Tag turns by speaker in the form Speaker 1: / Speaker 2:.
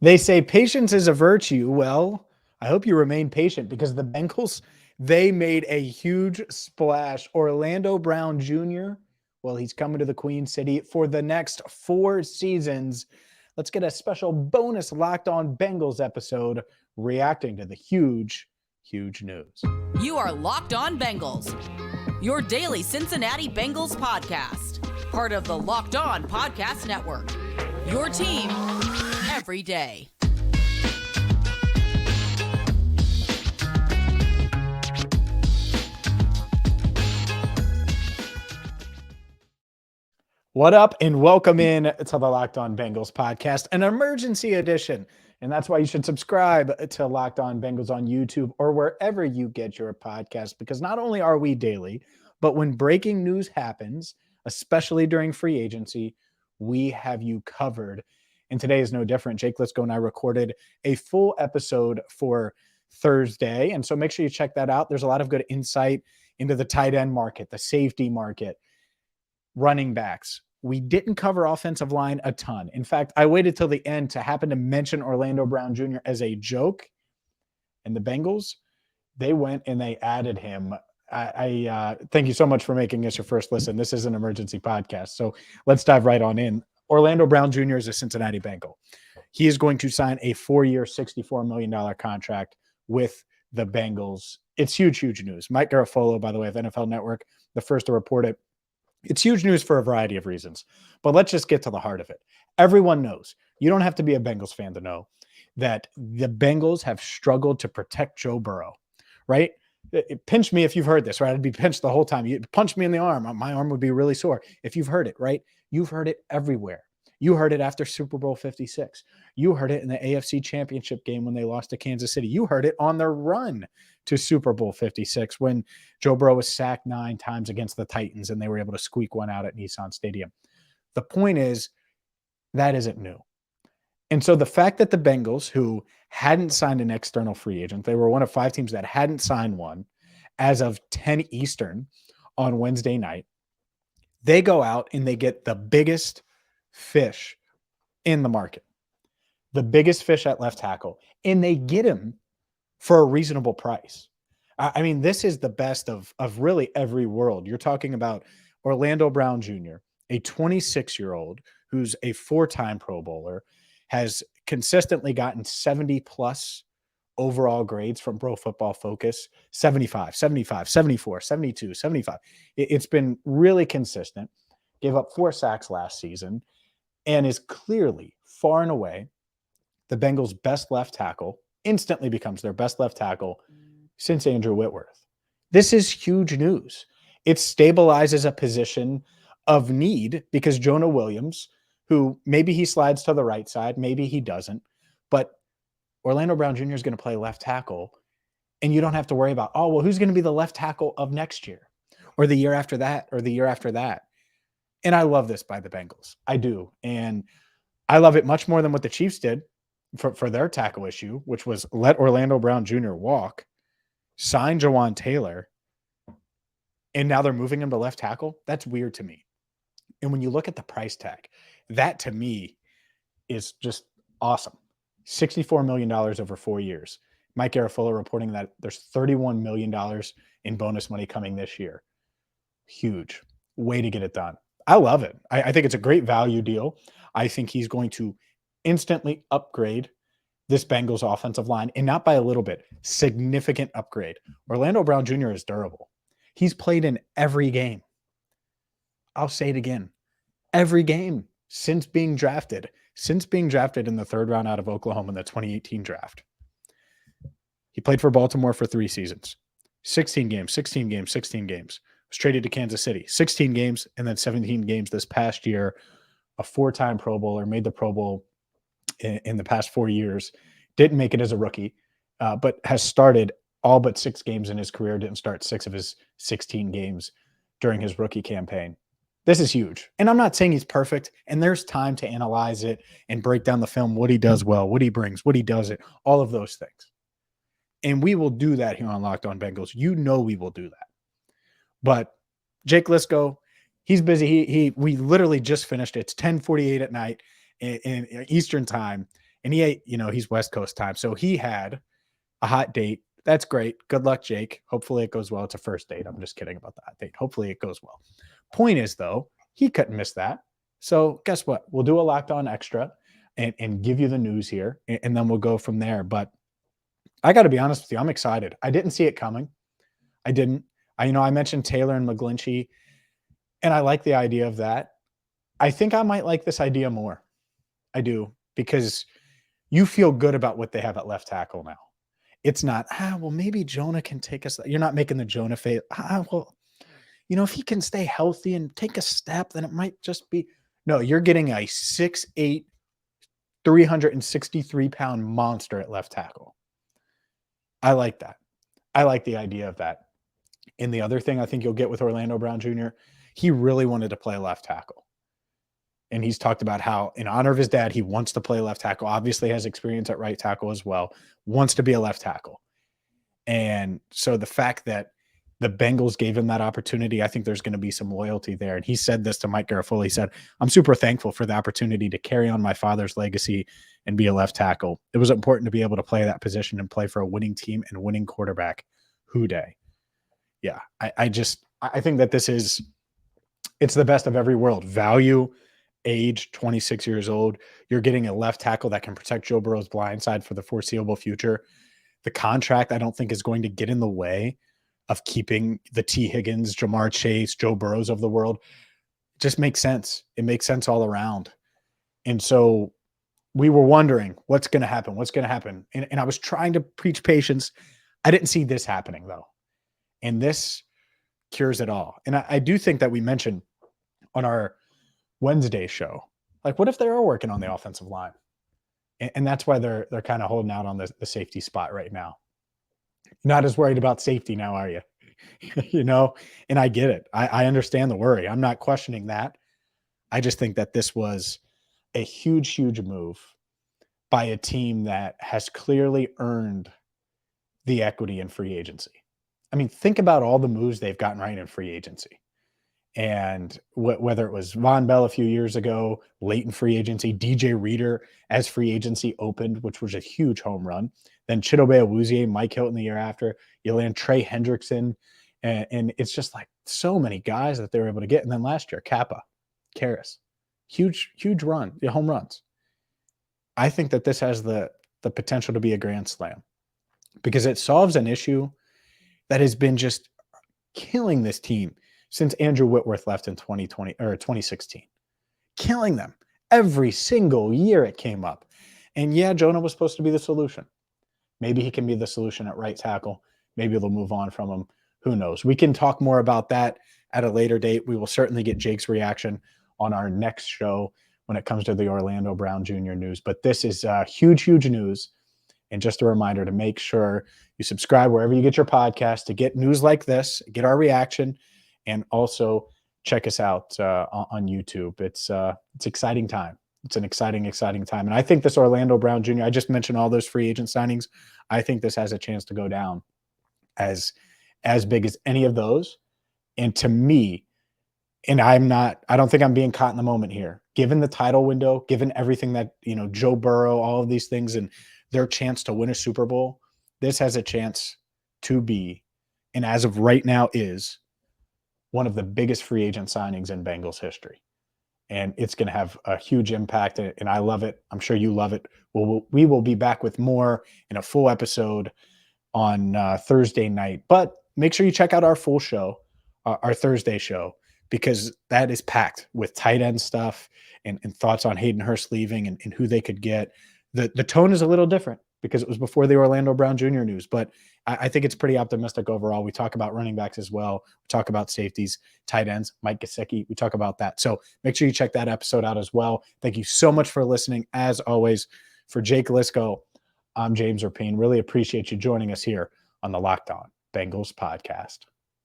Speaker 1: They say patience is a virtue. Well, I hope you remain patient because the Bengals, they made a huge splash. Orlando Brown Jr., well, he's coming to the Queen City for the next 4 seasons. Let's get a special bonus Locked On Bengals episode reacting to the huge news.
Speaker 2: You are Locked On Bengals, your daily Cincinnati Bengals podcast, part of the Locked On Podcast Network, your team every day.
Speaker 1: What up, and welcome in to the Locked On Bengals podcast, an emergency edition. And that's why you should subscribe to Locked On Bengals on YouTube or wherever you get your podcast, because not only are we daily, but when breaking news happens, especially during free agency, we have you covered. And today is no different. Jake Lisco and I recorded a full episode for Thursday. And so make sure you check that out. There's a lot of good insight into the tight end market, the safety market, running backs. We didn't cover offensive line a ton. In fact, I waited till the end to happen to mention Orlando Brown Jr. as a joke. And the Bengals, they went and they added him. I thank you so much for making this your first listen. This is an emergency podcast. So let's dive right on in. Orlando Brown Jr. is a Cincinnati Bengal. He is going to sign a 4-year, $64 million contract with the Bengals. It's huge news. Mike Garafolo, by the way, of NFL Network, the first to report it. It's huge news for a variety of reasons, but let's just get to the heart of it. Everyone knows, you don't have to be a Bengals fan to know, that the Bengals have struggled to protect Joe Burrow, right? Pinch me if you've heard this, right? I'd be pinched the whole time. You punch me in the arm. My arm would be really sore. If you've heard it, right? You've heard it everywhere. You heard it after Super Bowl 56. You heard it in the AFC Championship game when they lost to Kansas City. You heard it on their run to Super Bowl 56 when Joe Burrow was sacked 9 times against the Titans and they were able to squeak one out at Nissan Stadium. The point is, that isn't new. And so the fact that the Bengals, who hadn't signed an external free agent, they were one of 5 teams that hadn't signed one as of 10 Eastern on Wednesday night, they go out and they get the biggest fish in the market, the biggest fish at left tackle, and they get him for a reasonable price. I mean, this is the best of really every world. You're talking about Orlando Brown Jr., a 26-year-old who's a 4-time Pro Bowler, has consistently gotten 70-plus overall grades from Pro Football Focus, 75, 75, 74, 72, 75. It's been really consistent. Gave up 4 sacks last season and is clearly, far and away, the Bengals' best left tackle, instantly becomes their best left tackle since Andrew Whitworth. This is huge news. It stabilizes a position of need because Jonah Williams, who maybe he slides to the right side, maybe he doesn't, but Orlando Brown Jr. is going to play left tackle, and you don't have to worry about, oh, well, who's going to be the left tackle of next year or the year after that or the year after that. And I love this by the Bengals. I do. And I love it much more than what the Chiefs did for their tackle issue, which was let Orlando Brown Jr. walk, sign Jawan Taylor, and now they're moving him to left tackle. That's weird to me. And when you look at the price tag, that to me is just awesome. $64 million over 4 years. Mike Garafolo reporting that there's $31 million in bonus money coming this year. Huge way to get it done. I love it. I think it's a great value deal. I think he's going to instantly upgrade this Bengals offensive line, and not by a little bit, significant upgrade. Orlando Brown Jr. is durable. He's played in every game. I'll say it again. Every game since being drafted in the 3rd round out of Oklahoma in the 2018 draft. He played for Baltimore for 3 seasons. 16 games. Was traded to Kansas City. 16 games and then 17 games this past year. A 4-time Pro Bowler, made the Pro Bowl in the past 4 years. Didn't make it as a rookie, but has started all but 6 games in his career. Didn't start 6 of his 16 games during his rookie campaign. This is huge. And I'm not saying he's perfect, and there's time to analyze it and break down the film, what he does well, what he brings, what he doesn't, all of those things. And we will do that here on Locked On Bengals. You know we will do that. But Jake Lisco, he's busy. We literally just finished. It's 10:48 at night in Eastern time, and he's West Coast time. So he had a hot date. That's great. Good luck, Jake. Hopefully it goes well. It's a first date. I'm just kidding about the hot date. Hopefully it goes well. Point is, though, he couldn't miss that. So guess what? We'll do a Locked On Extra and give you the news here, and then we'll go from there. But I got to be honest with you. I'm excited. I didn't see it coming. I didn't. I mentioned Taylor and McGlinchey, and I like the idea of that. I think I might like this idea more. I do, because you feel good about what they have at left tackle now. It's not, well, maybe Jonah can take us. You're not making the Jonah face. Well, if he can stay healthy and take a step, then it might just be. No, you're getting a 6'8", 363-pound monster at left tackle. I like that. I like the idea of that. And the other thing I think you'll get with Orlando Brown Jr., he really wanted to play left tackle. And he's talked about how, in honor of his dad, he wants to play left tackle, obviously has experience at right tackle as well, wants to be a left tackle. And so the fact that the Bengals gave him that opportunity, I think there's going to be some loyalty there. And he said this to Mike Garafolo. He said, I'm super thankful for the opportunity to carry on my father's legacy and be a left tackle. It was important to be able to play that position and play for a winning team and winning quarterback. Who day? Yeah, I think that it's the best of every world. Value, age, 26 years old. You're getting a left tackle that can protect Joe Burrow's blind side for the foreseeable future. The contract, I don't think, is going to get in the way of keeping the T. Higgins, Jamar Chase, Joe Burrows of the world. It just makes sense. It makes sense all around. And so we were wondering what's going to happen. What's going to happen? And I was trying to preach patience. I didn't see this happening, though. And this cures it all. And I do think that we mentioned on our Wednesday show, like, what if they are working on the offensive line? And that's why they're kind of holding out on the safety spot right now. Not as worried about safety now, are you? And I get it. I understand the worry. I'm not questioning that. I just think that this was a huge, huge move by a team that has clearly earned the equity in free agency. I mean, think about all the moves they've gotten right in free agency. And whether it was Von Bell a few years ago, late in free agency, DJ Reader as free agency opened, which was a huge home run. Then Chidobe Awuzie, Mike Hilton the year after. You land Trey Hendrickson. And it's just like so many guys that they were able to get. And then last year, Kappa, Karras. Huge, huge run, home runs. I think that this has the potential to be a grand slam because it solves an issue that has been just killing this team since Andrew Whitworth left in 2020 or 2016. Killing them. Every single year it came up. And yeah, Jonah was supposed to be the solution. Maybe he can be the solution at right tackle. Maybe they'll move on from him. Who knows? We can talk more about that at a later date. We will certainly get Jake's reaction on our next show when it comes to the Orlando Brown Jr. news. But this is huge, huge news. And just a reminder to make sure you subscribe wherever you get your podcast to get news like this, get our reaction, and also check us out on YouTube. It's exciting time. It's an exciting, exciting time. And I think this Orlando Brown Jr., I just mentioned all those free agent signings. I think this has a chance to go down as big as any of those. And to me, and I don't think I'm being caught in the moment here, given the title window, given everything that, Joe Burrow, all of these things and their chance to win a Super Bowl, this has a chance to be, and as of right now is, one of the biggest free agent signings in Bengals history. And it's going to have a huge impact, and I love it. I'm sure you love it. We will be back with more in a full episode on Thursday night. But make sure you check out our full show, our Thursday show, because that is packed with tight end stuff and thoughts on Hayden Hurst leaving and who they could get. The tone is a little different because it was before the Orlando Brown Jr. news, but I think it's pretty optimistic overall. We talk about running backs as well. We talk about safeties, tight ends, Mike Gesicki. We talk about that. So make sure you check that episode out as well. Thank you so much for listening. As always, for Jake Lisco, I'm James Rapien. Really appreciate you joining us here on the Locked On Bengals podcast.